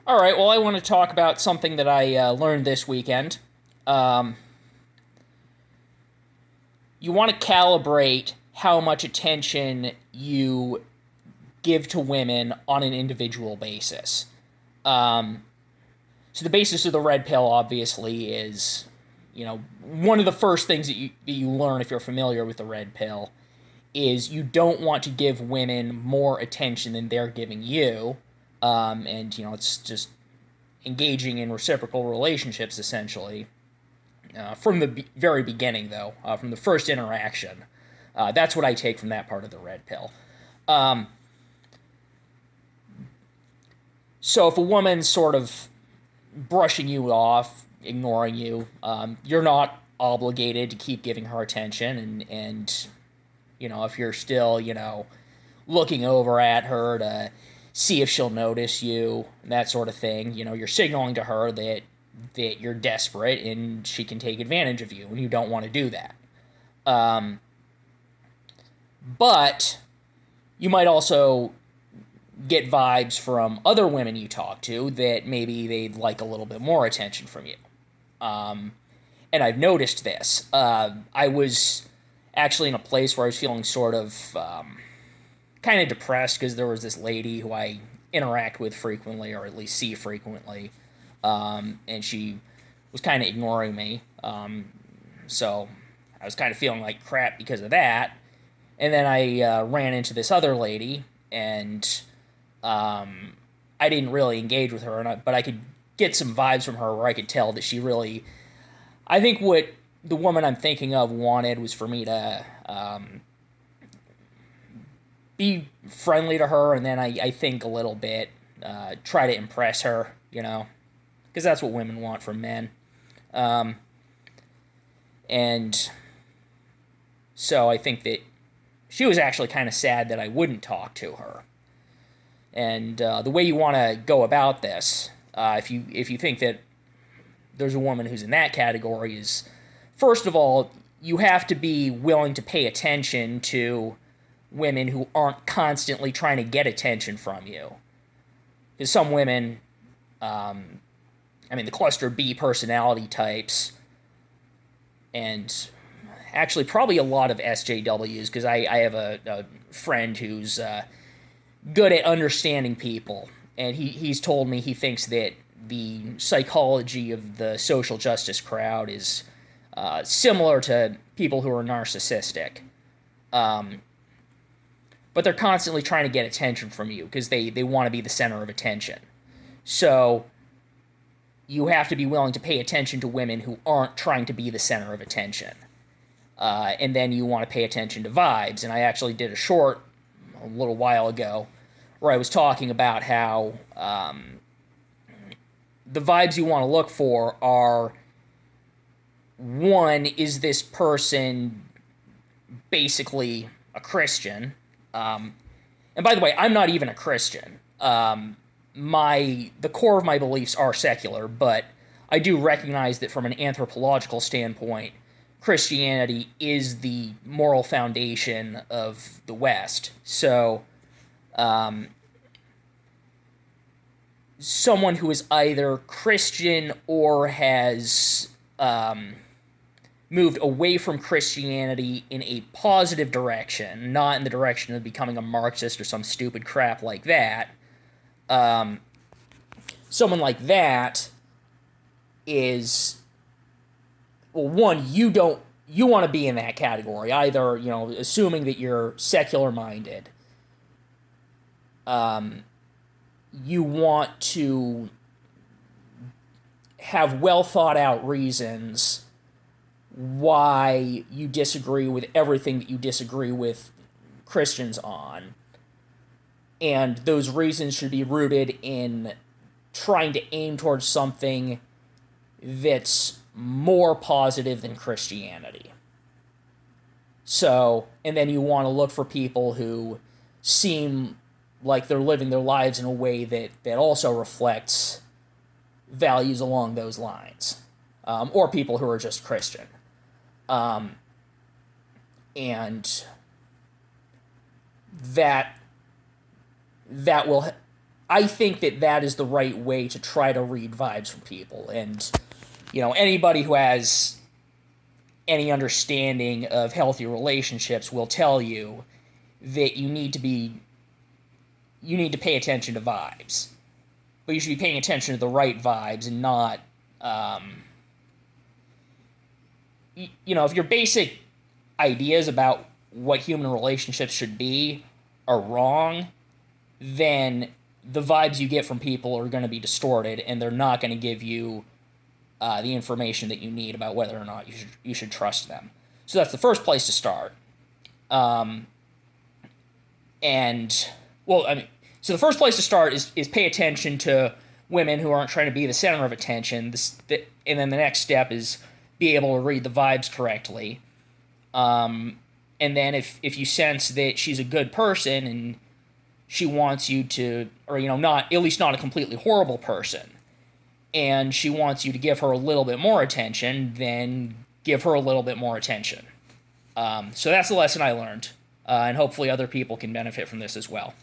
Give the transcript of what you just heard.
All right, well, I want to talk about something that I learned this weekend. Um, you want to calibrate how much attention you give to women on an individual basis. Um, so, the basis of the red pill, obviously, is one of the first things that you learn if you're familiar with the red pill is you don't want to give women more attention than they're giving you. And, it's just engaging in reciprocal relationships essentially. From the very beginning, though, from the first interaction, that's what I take from that part of the red pill. Um, so if a woman's sort of brushing you off, ignoring you, you're not obligated to keep giving her attention, and if you're still looking over at her to see if she'll notice you, that sort of thing. You're signaling to her that you're desperate and she can take advantage of you, and you don't want to do that. Um, but you might also get vibes from other women you talk to that maybe they'd like a little bit more attention from you. Um, and I've noticed this. I was actually in a place where I was feeling sort of kind of depressed because there was this lady who I interact with frequently, or at least see frequently, and she was kind of ignoring me. So I was kind of feeling like crap because of that. And then I ran into this other lady, and I didn't really engage with her, but I could get some vibes from her where I could tell that she really. I think what the woman I'm thinking of wanted was for me to be friendly to her, and then I think a little bit, try to impress her, because that's what women want from men. Um, and so I think that she was actually kind of sad that I wouldn't talk to her. And the way you want to go about this, if you think that there's a woman who's in that category, is first of all you have to be willing to pay attention to women who aren't constantly trying to get attention from you. Because some women, the cluster B personality types, and actually probably a lot of SJWs, because I have a friend who's good at understanding people, and he's told me he thinks that the psychology of the social justice crowd is similar to people who are narcissistic. Um, but they're constantly trying to get attention from you because they want to be the center of attention. So you have to be willing to pay attention to women who aren't trying to be the center of attention. And then you want to pay attention to vibes. And I actually did a short a little while ago where I was talking about how the vibes you want to look for are, one, is this person basically a Christian? And by the way, I'm not even a Christian. The core of my beliefs are secular, but I do recognize that from an anthropological standpoint, Christianity is the moral foundation of the West. So, um, someone who is either Christian or has moved away from Christianity in a positive direction, not in the direction of becoming a Marxist or some stupid crap like that. Um, Someone like that is, well, one, you want to be in that category, either, assuming that you're secular minded. You want to have well thought out reasons why you disagree with everything that you disagree with Christians on. And those reasons should be rooted in trying to aim towards something that's more positive than Christianity. So, and then you want to look for people who seem like they're living their lives in a way that also reflects values along those lines, or people who are just Christian. Um, and that will I think that that is the right way to try to read vibes from people. And, anybody who has any understanding of healthy relationships will tell you that you need to pay attention to vibes. But you should be paying attention to the right vibes and not, if your basic ideas about what human relationships should be are wrong, then the vibes you get from people are going to be distorted, and they're not going to give you the information that you need about whether or not you should trust them. So that's the first place to start. So the first place to start is pay attention to women who aren't trying to be the center of attention. And then the next step is be able to read the vibes correctly. And then if you sense that she's a good person and she wants you to, or not, at least not a completely horrible person, and she wants you to give her a little bit more attention, then give her a little bit more attention. So that's the lesson I learned, and hopefully other people can benefit from this as well.